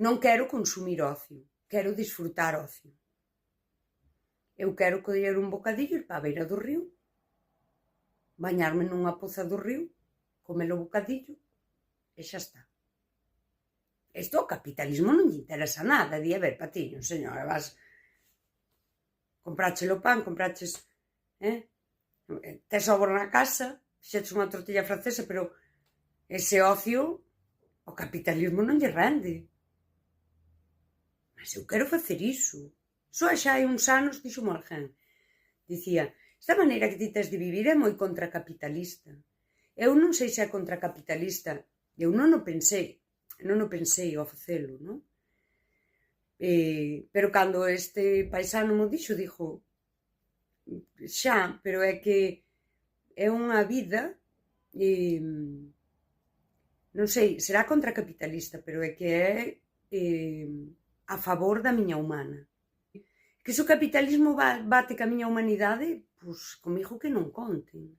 non quero consumir ocio, quero disfrutar ocio. Eu quero coller un bocadillo, ir para a beira do río, bañarme nunha poza do río, comer o bocadillo, e xa está. Isto ao capitalismo non lle interesa nada, di, a ver, patiño, señora, vas compraches o pan, compraches, tes ovo na casa, fixeches unha tortilla francesa, pero ese ocio ao capitalismo non lle rende. Mas eu quero facer iso. Só xa hai uns anos dixo alguén, dicía, esta maneira que ti tes de vivir é moi contracapitalista. Eu non sei se é contracapitalista, eu non o pensei ao facelo, non? Pero cando este paisano mo dixo, dixo, xa, pero é que é unha vida, non sei, será contracapitalista, pero é que é a favor da miña humana. Que se o capitalismo bate ca miña humanidade, pois comigo que non conten.